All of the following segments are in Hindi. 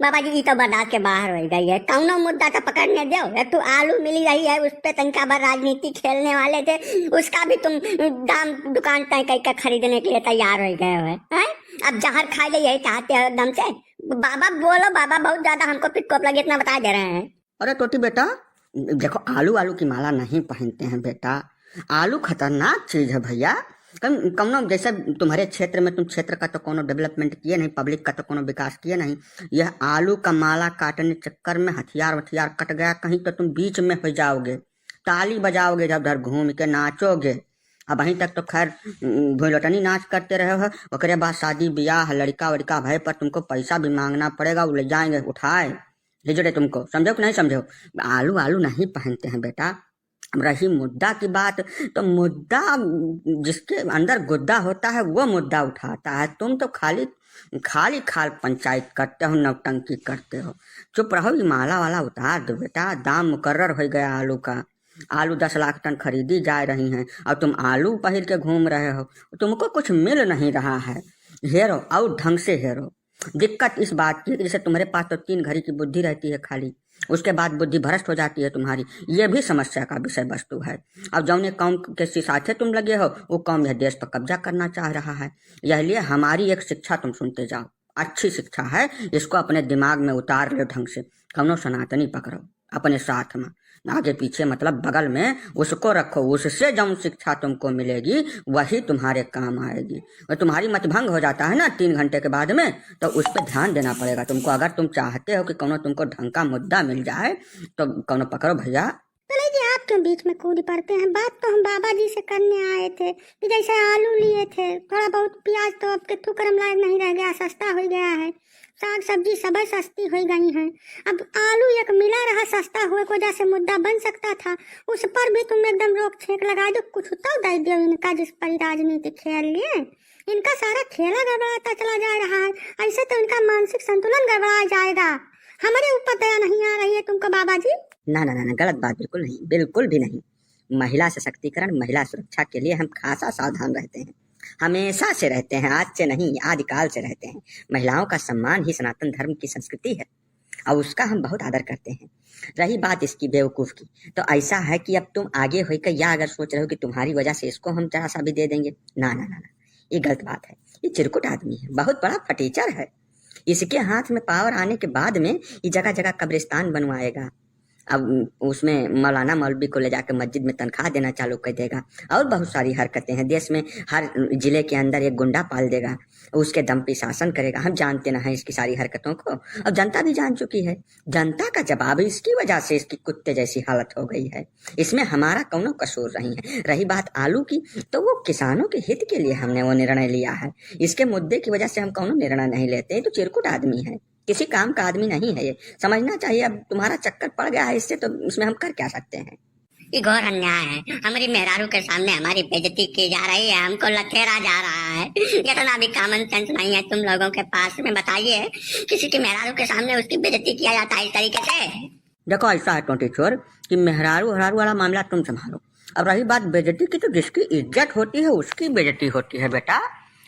बाबा जी, ये तो बर्दाश्त के बाहर हो गई है। कौनो मुद्दा तो पकड़ने दो। एक तो आलू मिली रही है, उस पे तनका भर राजनीति खेलने वाले थे, उसका भी तुम दाम दुकान तय कई खरीदने के लिए तैयार हो गए हो हैं? अब जहर खा ले यही चाहते हो एकदम से। बाबा बोलो बाबा, बहुत ज्यादा हमको पिटकोप लगे इतना बता दे रहे हैं। अरे तोती बेटा, देखो आलू आलू की माला नहीं पहनते हैं बेटा। आलू खतरनाक चीज है भैया। कम जैसे तुम्हारे क्षेत्र में, तुम क्षेत्र का तो कोनो डेवलपमेंट किए नहीं, पब्लिक का तो कोनो विकास किए नहीं। यह आलू का माला काटने चक्कर में हथियार कट गया कहीं तो तुम बीच में हो जाओगे, ताली बजाओगे, जब उधर घूम के नाचोगे। अब वहीं तक तो खैर भोलटनी नाच करते रहे हो, ओकरे बाद शादी ब्याह लड़का वड़का भय पर तुमको पैसा भी मांगना पड़ेगा, वो ले जाएंगे उठाए हिजड़े तुमको। समझो कि नहीं समझो? आलू आलू नहीं पहनते हैं बेटा। रही मुद्दा की बात, तो मुद्दा जिसके अंदर गुद्दा होता है वो मुद्दा उठाता है। तुम तो खाली खाली खाल पंचायत करते हो, नौटंकी करते हो। चुप रहो, ये माला वाला उतार दो बेटा। दाम मुकर्रर हो गया आलू का। आलू 10 लाख टन खरीदी जा रही हैं और तुम आलू पहिर के घूम रहे हो। तुमको कुछ मिल नहीं रहा है। हेरो और ढंग से हेरो। दिक्कत इस बात की, जैसे तुम्हारे पास तो 3 घड़ी की बुद्धि रहती है खाली, उसके बाद बुद्धि भ्रष्ट हो जाती है तुम्हारी। ये भी समस्या का विषय वस्तु है। अब जौने कौम के साथे तुम लगे हो, वो कौम यह देश पर कब्जा करना चाह रहा है। यह लिए हमारी एक शिक्षा तुम सुनते जाओ, अच्छी शिक्षा है, इसको अपने दिमाग में उतार लो ढंग से। कौनो सनातनी पकड़ो अपने साथ में, आगे पीछे मतलब बगल में, उसको रखो। उससे जौन शिक्षा तुमको मिलेगी वही तुम्हारे काम आएगी। और तुम्हारी मतभंग हो जाता है ना 3 घंटे के बाद में, तो उस पर ध्यान देना पड़ेगा तुमको। अगर तुम चाहते हो कि कोनो तुमको ढंग का मुद्दा मिल जाए तो कोनो पकड़ो भैया। चले जी, आप क्यों बीच में कूद पड़ते हैं? बात तो हम बाबा जी से करने आए थे कि जैसे आलू लिए थे, थोड़ा बहुत प्याज तो अब कितु करम लायक नहीं रह गया, सस्ता हो गया है। साग सब्जी सब सस्ती हो गई हैं। अब आलू एक मिला रहा सस्ता हुए को वजह से मुद्दा बन सकता था, उस पर भी तुम एकदम रोक छेक लगा दो। कुछ तो दे दो इनका, जिस पर राजनीति खेल लिए। इनका सारा खेला गड़बड़ाता चला जा रहा है। ऐसे तो इनका मानसिक संतुलन गड़बड़ा जाएगा। हमारे ऊपर दया नहीं आ रही है तुमको बाबा जी? ना ना ना, गलत बात बिल्कुल नहीं, बिल्कुल भी नहीं। महिला सशक्तिकरण, महिला सुरक्षा के लिए हम खासा सावधान रहते हैं, हमेशा से रहते हैं। आज से नहीं, आदिकाल से रहते हैं। महिलाओं का सम्मान ही सनातन धर्म की संस्कृति है और उसका हम बहुत आदर करते हैं। रही बात इसकी बेवकूफ की, तो ऐसा है कि अब तुम आगे होकर या अगर सोच रहे हो कि तुम्हारी वजह से इसको हम जरा सा भी दे देंगे, ना ना ना ना, ये गलत बात है। ये चिरकुट आदमी है, बहुत बड़ा फटीचर है। इसके हाथ में पावर आने के बाद में ये जगह जगह कब्रिस्तान बनवाएगा। अब उसमें मौलाना मौलवी को ले जाकर मस्जिद में तनख्वाह देना चालू कर देगा और बहुत सारी हरकतें हैं। देश में हर जिले के अंदर एक गुंडा पाल देगा, उसके दम पे शासन करेगा। हम जानते ना हैं इसकी सारी हरकतों को, अब जनता भी जान चुकी है। जनता का जवाब इसकी वजह से इसकी कुत्ते जैसी हालत हो गई है। इसमें हमारा कौनो कसूर नहीं है। रही बात आलू की, तो वो किसानों के हित के लिए हमने वो निर्णय लिया है। इसके मुद्दे की वजह से हम कौनो निर्णय नहीं लेते हैं। तो चिरकुट आदमी है, किसी काम का आदमी नहीं है, ये समझना चाहिए। अब तुम्हारा चक्कर पड़ गया है इससे, तो इसमें हम कर क्या सकते हैं? ये घोर अन्याय है। हमारी मेहरारू के सामने हमारी बेइज्जती की जा रही है, हमको लथेरा जा रहा है। इतना भी कॉमन सेंस नहीं है तुम लोगों के पास में। बताइए, किसी की मेहरारू के सामने उसकी बेइज्जती किया जाता है इस तरीके से? देखो ऐसा है टोटी चोर कि मेहरारू हरारू वाला मामला तुम संभालो। अब रही बात बेइज्जती की, तो जिसकी इज्जत होती है उसकी बेइज्जती होती है बेटा।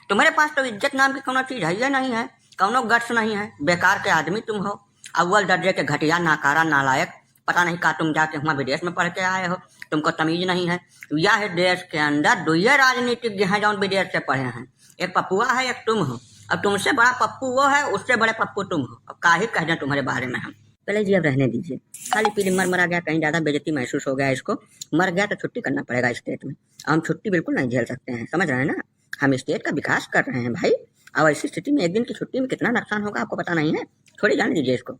तुम्हारे पास तो इज्जत नाम की कोनो चीज है या नहीं है, कौनो गट्स नहीं है। बेकार के आदमी तुम हो, अव्वल दर्जे के घटिया नाकारा नालायक। पता नहीं का तुम जाके वहाँ विदेश में पढ़ के आए हो, तुमको तमीज नहीं है। यह देश के अंदर 2 राजनीतिज्ञ हैं जो विदेश से पढ़े हैं, एक पप्पुआ है, एक तुम हो। अब तुमसे बड़ा पप्पू वो है, उससे बड़े पप्पू तुम हो। अब काहे कह दें तुम्हारे बारे में हम? चले जी, अब रहने दीजिए। खाली पीली मर गया, कहीं ज्यादा बेइज्जती महसूस हो गया इसको। मर गया तो छुट्टी करना पड़ेगा स्टेट में। हम छुट्टी बिल्कुल नहीं झेल सकते हैं, समझ रहे हैं ना? हम स्टेट का विकास कर रहे हैं भाई। अब ऐसी स्थिति में 1 दिन की छुट्टी में कितना नुकसान होगा आपको पता नहीं है। छोड़िए, जाने दीजिए इसको।